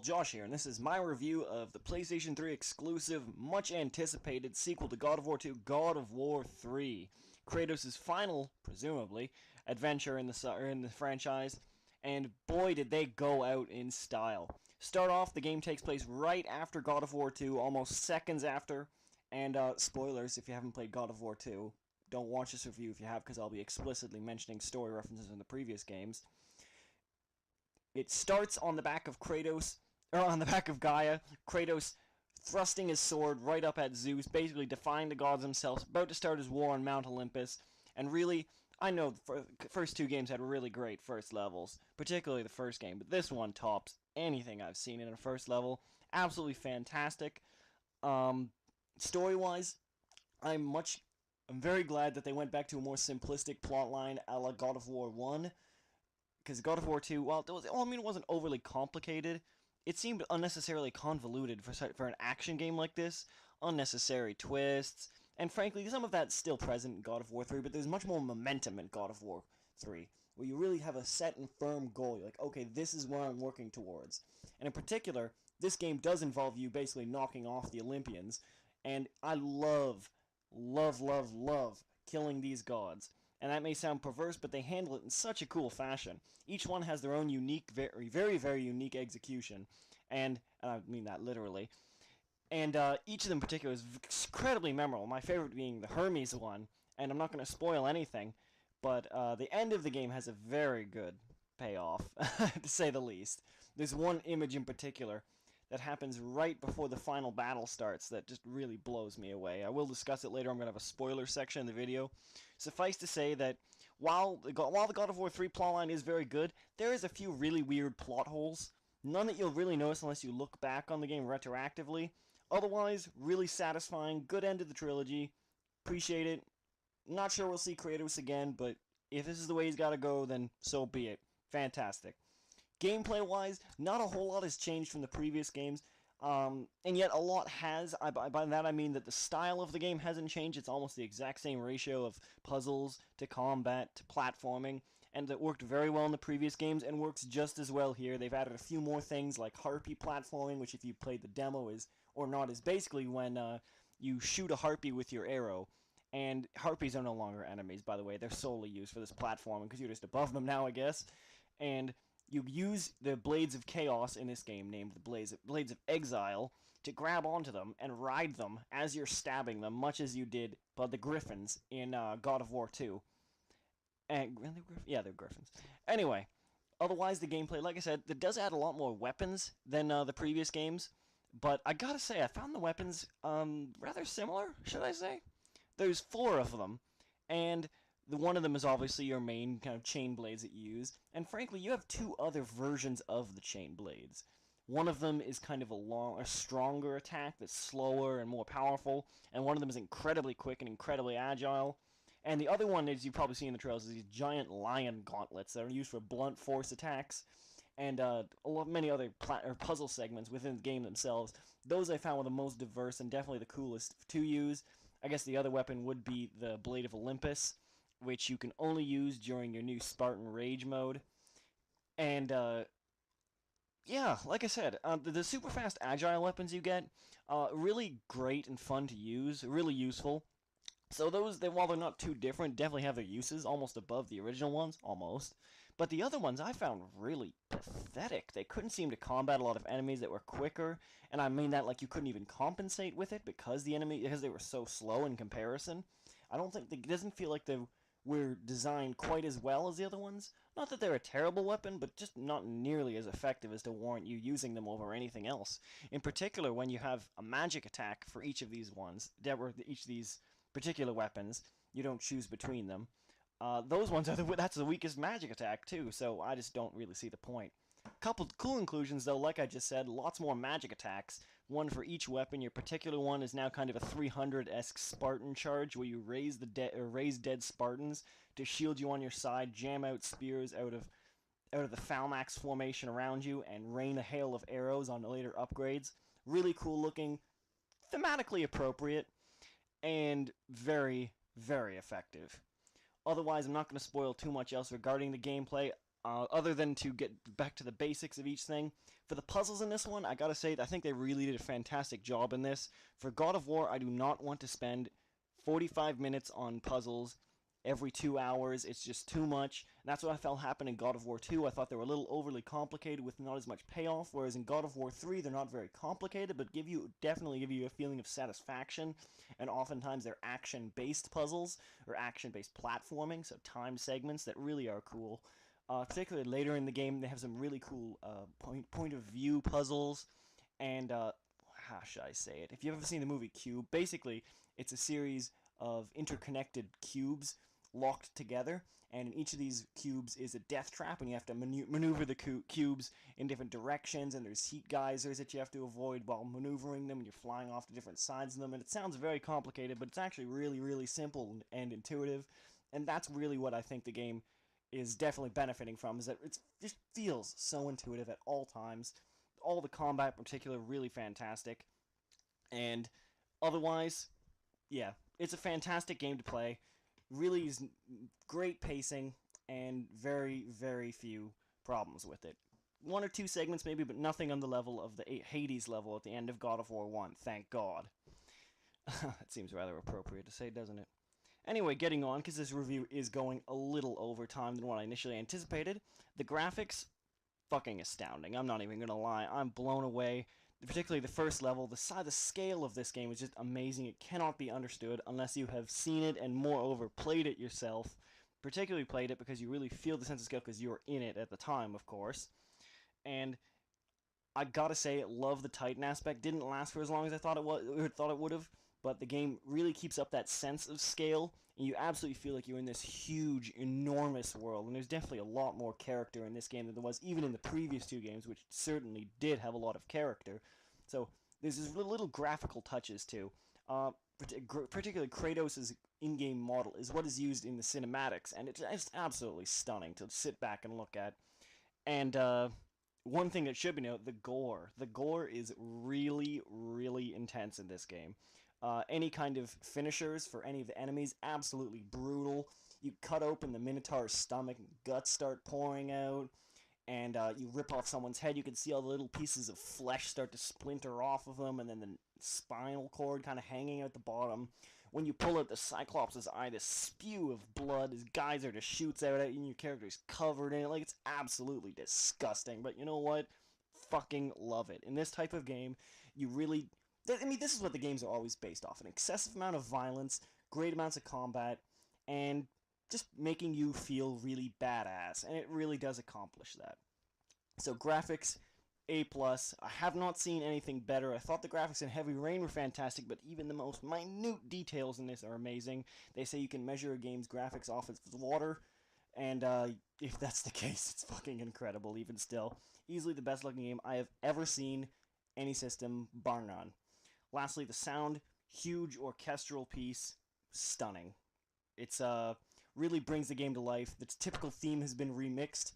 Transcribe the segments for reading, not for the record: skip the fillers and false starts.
Josh here, and this is my review of the PlayStation 3 exclusive, much anticipated sequel to God of War 2, God of War 3. Kratos' final, presumably, adventure in the franchise, and boy did they go out in style. Start off, the game takes place right after God of War 2, almost seconds after, and spoilers if you haven't played God of War 2. Don't watch this review if you have, because I'll be explicitly mentioning story references in the previous games. It starts on the back of Kratos, or on the back of Gaia, Kratos thrusting his sword right up at Zeus, basically defying the gods themselves, about to start his war on Mount Olympus, and really, I know the first two games had really great first levels, particularly the first game, but this one tops anything I've seen in a first level. Absolutely fantastic. Story-wise, I'm very glad that they went back to a more simplistic plotline a la God of War 1, because God of War 2, while it wasn't overly complicated, it seemed unnecessarily convoluted for an action game like this. Unnecessary twists, and frankly, some of that's still present in God of War 3, but there's much more momentum in God of War 3, where you really have a set and firm goal. You're like, okay, this is where I'm working towards. And in particular, this game does involve you basically knocking off the Olympians, and I love killing these gods. And that may sound perverse, but they handle it in such a cool fashion. Each one has their own unique, very unique execution, and I mean that literally. And each of them in particular is incredibly memorable. My favorite being the Hermes one, and I'm not going to spoil anything, but the end of the game has a very good payoff, to say the least. There's one image in particular that happens right before the final battle starts that just really blows me away. I will discuss it later. I'm going to have a spoiler section in the video. Suffice to say that while the God of War 3 plotline is very good, there is a few really weird plot holes. None that you'll really notice unless you look back on the game retroactively. Otherwise, really satisfying. Good end of the trilogy. Appreciate it. Not sure we'll see Kratos again, but if this is the way he's got to go, then so be it. Fantastic. Gameplay-wise, not a whole lot has changed from the previous games, and yet a lot has. By that I mean that the style of the game hasn't changed. It's almost the exact same ratio of puzzles to combat to platforming, and it worked very well in the previous games and works just as well here. They've added a few more things like harpy platforming, which if you played the demo is basically when you shoot a harpy with your arrow. And harpies are no longer enemies, by the way. They're solely used for this platforming because you're just above them now, I guess. And you use the Blades of Chaos in this game, named the Blades of Exile, to grab onto them and ride them as you're stabbing them, much as you did by the Griffins in God of War 2. And yeah, they're Griffins. Anyway, otherwise the gameplay, like I said, it does add a lot more weapons than the previous games, but I gotta say, I found the weapons rather similar, should I say? There's 4 of them, and one of them is obviously your main kind of chain blades that you use, and frankly, you have 2 other versions of the chain blades. One of them is kind of a stronger attack that's slower and more powerful, and one of them is incredibly quick and incredibly agile. And the other one, as you probably see in the trailers, is these giant lion gauntlets that are used for blunt force attacks, and many other puzzle segments within the game themselves. Those I found were the most diverse and definitely the coolest to use. I guess the other weapon would be the Blade of Olympus, which you can only use during your new Spartan Rage mode. And, yeah, like I said, the super fast agile weapons you get, really great and fun to use, really useful. So those, while they're not too different, definitely have their uses, almost above the original ones, almost. But the other ones I found really pathetic. They couldn't seem to combat a lot of enemies that were quicker, and I mean that like you couldn't even compensate with it because they were so slow in comparison. I don't think, it doesn't feel like they were designed quite as well as the other ones. Not that they're a terrible weapon, but just not nearly as effective as to warrant you using them over anything else. In particular, when you have a magic attack for each of these ones, each of these particular weapons, you don't choose between them. Those ones that's the weakest magic attack too, so I just don't really see the point. Couple cool inclusions though, like I just said, lots more magic attacks, one for each weapon. Your particular one is now kind of a 300-esque Spartan charge, where you raise dead Spartans to shield you on your side, jam out spears out of the Phalanx formation around you, and rain a hail of arrows on later upgrades. Really cool looking, thematically appropriate, and very, very effective. Otherwise, I'm not going to spoil too much else regarding the gameplay. other than to get back to the basics of each thing. For the puzzles in this one, I gotta say, I think they really did a fantastic job in this. For God of War, I do not want to spend 45 minutes on puzzles every 2 hours. It's just too much. And that's what I felt happened in God of War 2. I thought they were a little overly complicated with not as much payoff, whereas in God of War 3, they're not very complicated, but definitely give you a feeling of satisfaction. And oftentimes they're action-based puzzles, or action-based platforming, so time segments that really are cool. Particularly later in the game, they have some really cool point of view puzzles, and how should I say it? If you've ever seen the movie Cube, basically it's a series of interconnected cubes locked together, and in each of these cubes is a death trap, and you have to maneuver the cubes in different directions, and there's heat geysers that you have to avoid while maneuvering them, and you're flying off to different sides of them, and it sounds very complicated, but it's actually really, really simple and intuitive, and that's really what I think the game is definitely benefiting from, is that it just feels so intuitive at all times. All the combat in particular, really fantastic. And otherwise, yeah, it's a fantastic game to play. Really is great pacing, and very, very few problems with it. One or two segments maybe, but nothing on the level of the Hades level at the end of God of War 1, thank God. That seems rather appropriate to say, doesn't it? Anyway, getting on, because this review is going a little over time than what I initially anticipated. The graphics, fucking astounding. I'm not even gonna lie. I'm blown away. Particularly the first level, the scale of this game is just amazing. It cannot be understood unless you have seen it and moreover played it yourself. Particularly played it because you really feel the sense of scale because you were in it at the time, of course. And I gotta say, love the Titan aspect. Didn't last for as long as I thought it would have, but the game really keeps up that sense of scale, and you absolutely feel like you're in this huge, enormous world. And there's definitely a lot more character in this game than there was even in the previous two games, which certainly did have a lot of character. So there's these little graphical touches too. Particularly Kratos' in-game model is what is used in the cinematics, and it's absolutely stunning to sit back and look at. And one thing that should be noted, the gore. The gore is really, really intense in this game. Any kind of finishers for any of the enemies, absolutely brutal. You cut open the Minotaur's stomach, and guts start pouring out, and you rip off someone's head. You can see all the little pieces of flesh start to splinter off of them, and then the spinal cord kind of hanging out the bottom. When you pull out the Cyclops' eye, this spew of blood, this geyser just shoots out at you, and your character's covered in it. Like, it's absolutely disgusting, but you know what? Fucking love it. In this type of game, you really... I mean, this is what the games are always based off. An excessive amount of violence, great amounts of combat, and just making you feel really badass. And it really does accomplish that. So graphics, A+. I have not seen anything better. I thought the graphics in Heavy Rain were fantastic, but even the most minute details in this are amazing. They say you can measure a game's graphics off its water, and if that's the case, it's fucking incredible even still. Easily the best looking game I have ever seen, any system, bar none. Lastly, the sound, huge orchestral piece, stunning. It's really brings the game to life. The typical theme has been remixed,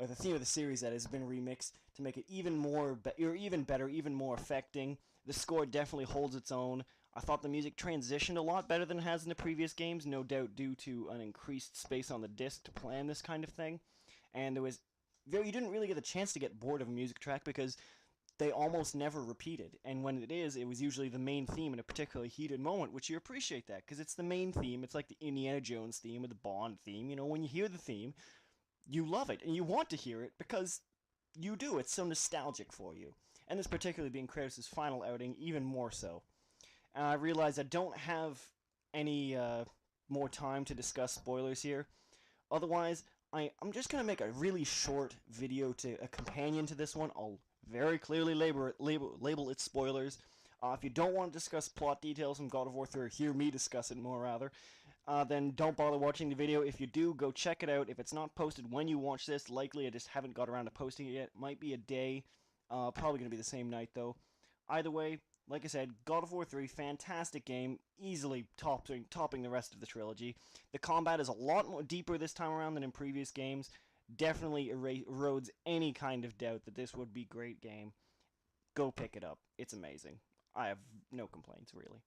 or the theme of the series that has been remixed to make it even more, even better, even more affecting. The score definitely holds its own. I thought the music transitioned a lot better than it has in the previous games, no doubt due to an increased space on the disc to plan this kind of thing. And you didn't really get the chance to get bored of a music track because they almost never repeated, and when it was usually the main theme in a particularly heated moment, which you appreciate that, because it's the main theme. It's like the Indiana Jones theme or the Bond theme. You know, when you hear the theme, you love it, and you want to hear it, because you do. It's so nostalgic for you. And this particularly being Kratos' final outing, even more so. And I realize I don't have any more time to discuss spoilers here. Otherwise, I'm just going to make a really short video to a companion to this one. I'll very clearly label its spoilers. If you don't want to discuss plot details from God of War 3, or hear me discuss it more rather, then don't bother watching the video. If you do, go check it out. If it's not posted when you watch this, likely I just haven't got around to posting it yet. Might be a day. Probably going to be the same night though. Either way, like I said, God of War 3, fantastic game, easily topping the rest of the trilogy. The combat is a lot more deeper this time around than in previous games. Definitely erodes any kind of doubt that this would be a great game. Go pick it up. It's amazing. I have no complaints, really.